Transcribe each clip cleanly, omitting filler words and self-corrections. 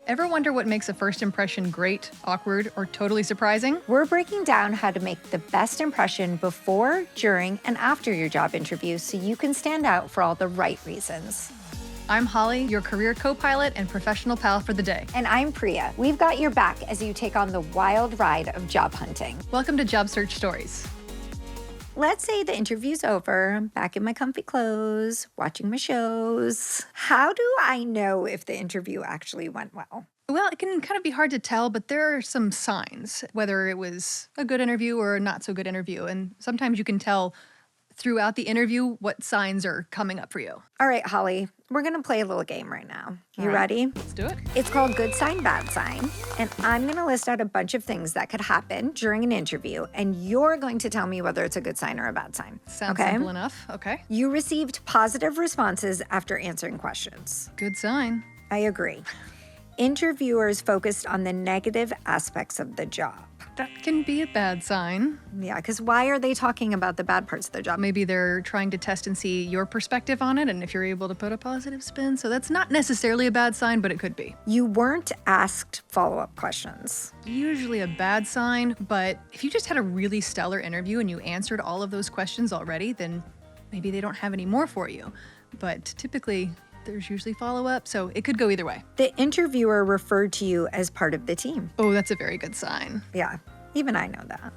Ever wonder what makes a first impression great, awkward, or totally surprising? We're breaking down how to make the best impression before, during, and after your job interview so you can stand out for all the right reasons. I'm Holly, your career co-pilot and professional pal for the day. And I'm Priya. We've got your back as you take on the wild ride of job hunting. Welcome to Job Search Stories. Let's say the interview's over. I'm back in my comfy clothes, watching my shows. How do I know if the interview actually went well? Well, it can kind of be hard to tell, but there are some signs, whether it was a good interview or a not so good interview. And sometimes you can tell throughout the interview what signs are coming up for you. All right, Holly, we're going to play a little game right now. You All right, ready? Let's do it. It's called Good Sign, Bad Sign. And I'm going to list out a bunch of things that could happen during an interview. And you're going to tell me whether it's a good sign or a bad sign. Sounds okay? simple enough. Okay. You received positive responses after answering questions. Good sign. I agree. Interviewers focused on the negative aspects of the job. That can be a bad sign. Yeah, because why are they talking about the bad parts of their job? Maybe they're trying to test and see your perspective on it and if you're able to put a positive spin. So that's not necessarily a bad sign, but it could be. You weren't asked follow-up questions. Usually a bad sign, but if you just had a really stellar interview and you answered all of those questions already, then maybe they don't have any more for you. But typically, there's usually follow-up, so it could go either way. The interviewer referred to you as part of the team. Oh, that's a very good sign. Yeah, even I know that.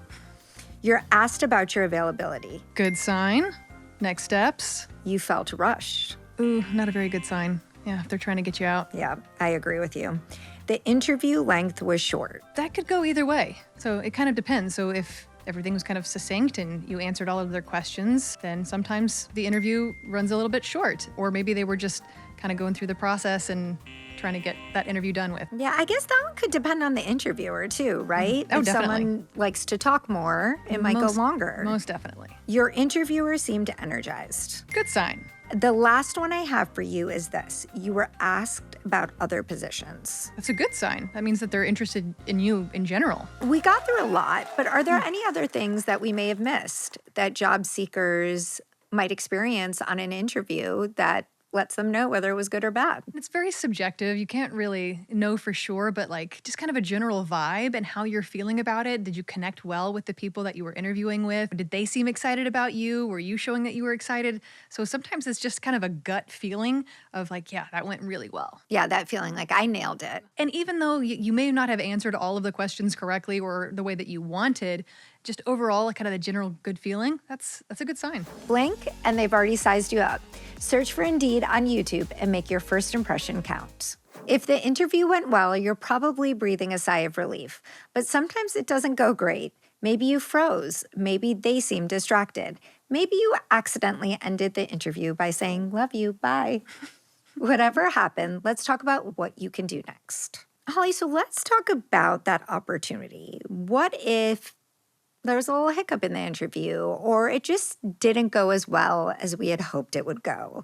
You're asked about your availability. Good sign. Next steps. You felt rushed. Ooh, not a very good sign. Yeah, if they're trying to get you out. Yeah, I agree with you. The interview length was short. That could go either way. So it kind of depends. So if everything was kind of succinct and you answered all of their questions, then sometimes the interview runs a little bit short. Or maybe they were just kind of going through the process and trying to get that interview done with. Yeah, I guess that one could depend on the interviewer too, right? Oh, if definitely. someone likes to talk more, it might go longer. Most definitely. Your interviewer seemed energized. Good sign. The last one I have for you is this. You were asked about other positions. That's a good sign. That means that they're interested in you in general. We got through a lot, but are there any other things that we may have missed that job seekers might experience on an interview that lets them know whether it was good or bad? It's very subjective. You can't really know for sure, but like just kind of a general vibe and how you're feeling about it. Did you connect well with the people that you were interviewing with? Did they seem excited about you? Were you showing that you were excited? So sometimes it's just kind of a gut feeling of like, yeah, that went really well. Yeah, that feeling like I nailed it. And even though you may not have answered all of the questions correctly or the way that you wanted, just overall, kind of the general good feeling, that's a good sign. Blink, and they've already sized you up. Search for Indeed on YouTube and make your first impression count. If the interview went well, you're probably breathing a sigh of relief. But sometimes it doesn't go great. Maybe you froze. Maybe they seemed distracted. Maybe you accidentally ended the interview by saying, "Love you, bye." Whatever happened, let's talk about what you can do next. Holly, so let's talk about that opportunity. What if there was a little hiccup in the interview, or it just didn't go as well as we had hoped it would go?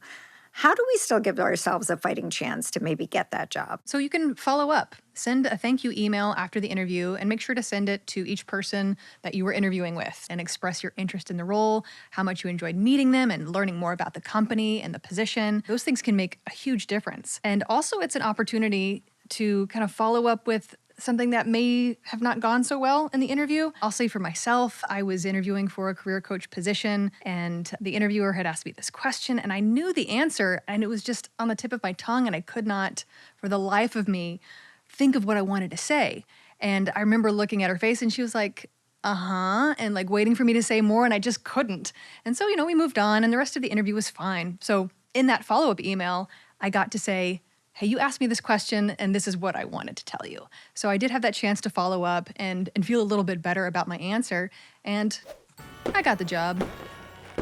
How do we still give ourselves a fighting chance to maybe get that job? So you can follow up. Send a thank you email after the interview and make sure to send it to each person that you were interviewing with and express your interest in the role, how much you enjoyed meeting them and learning more about the company and the position. Those things can make a huge difference. And also it's an opportunity to kind of follow up with something that may have not gone so well in the interview. I'll say for myself, I was interviewing for a career coach position and the interviewer had asked me this question and I knew the answer and it was just on the tip of my tongue and I could not, for the life of me, think of what I wanted to say. And I remember looking at her face and she was like, and like waiting for me to say more and I just couldn't. And so, we moved on and the rest of the interview was fine. So in that follow-up email, I got to say, hey, you asked me this question and this is what I wanted to tell you. So I did have that chance to follow up and feel a little bit better about my answer. And I got the job.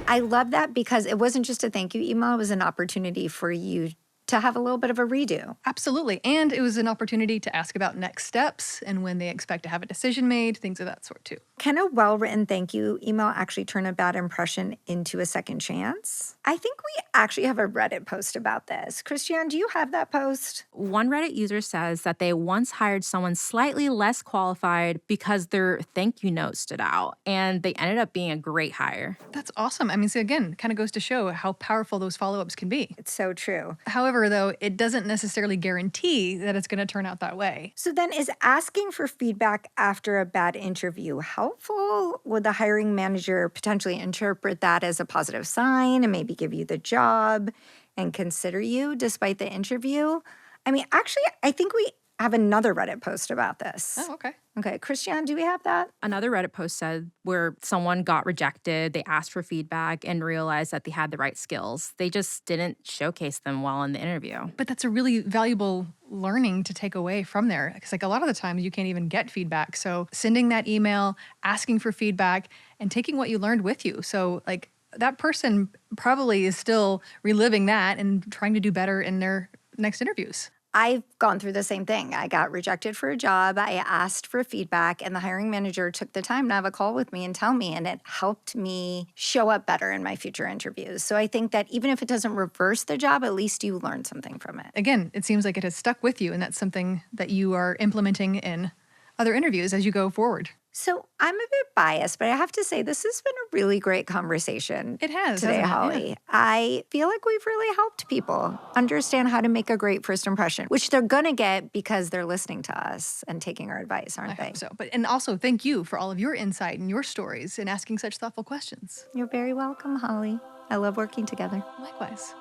I love that because it wasn't just a thank you email, it was an opportunity for you to have a little bit of a redo. Absolutely. And it was an opportunity to ask about next steps and when they expect to have a decision made, things of that sort too. Can a well-written thank you email actually turn a bad impression into a second chance? I think we actually have a Reddit post about this. Christiane, do you have that post? One Reddit user says that they once hired someone slightly less qualified because their thank you note stood out, and they ended up being a great hire. That's awesome. I mean, so again, kind of goes to show how powerful those follow-ups can be. It's so true. However, However, though, it doesn't necessarily guarantee that it's going to turn out that way. So then, is asking for feedback after a bad interview helpful? Would the hiring manager potentially interpret that as a positive sign and maybe give you the job and consider you despite the interview? I mean, actually, I think we have another Reddit post about this. Oh, okay. Okay, Christiane, do we have that? Another Reddit post said where someone got rejected, they asked for feedback and realized that they had the right skills. They just didn't showcase them well in the interview. But that's a really valuable learning to take away from there. Because like a lot of the times you can't even get feedback. So sending that email, asking for feedback, and taking what you learned with you. So like that person probably is still reliving that and trying to do better in their next interviews. I've gone through the same thing. I got rejected for a job. I asked for feedback, and the hiring manager took the time to have a call with me and tell me, and it helped me show up better in my future interviews. So I think that even if it doesn't reverse the job, at least you learn something from it. Again, it seems like it has stuck with you, and that's something that you are implementing in other interviews as you go forward. So I'm a bit biased, but I have to say this has been a really great conversation. It has, today, hasn't it? Holly. Yeah. I feel like we've really helped people understand how to make a great first impression, which they're going to get because they're listening to us and taking our advice, aren't I they? hope so. And also thank you for all of your insight and your stories and asking such thoughtful questions. You're very welcome, Holly. I love working together. Likewise.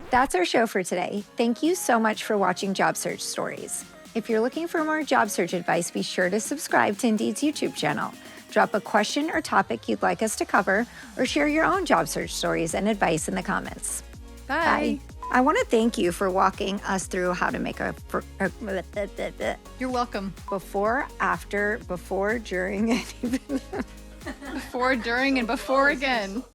That's our show for today. Thank you so much for watching Job Search Stories. If you're looking for more job search advice, be sure to subscribe to Indeed's YouTube channel. Drop a question or topic you'd like us to cover, or share your own job search stories and advice in the comments. Bye. I want to thank you for walking us through how to make a You're welcome. before, after, before, during, and even Before, during, and before again.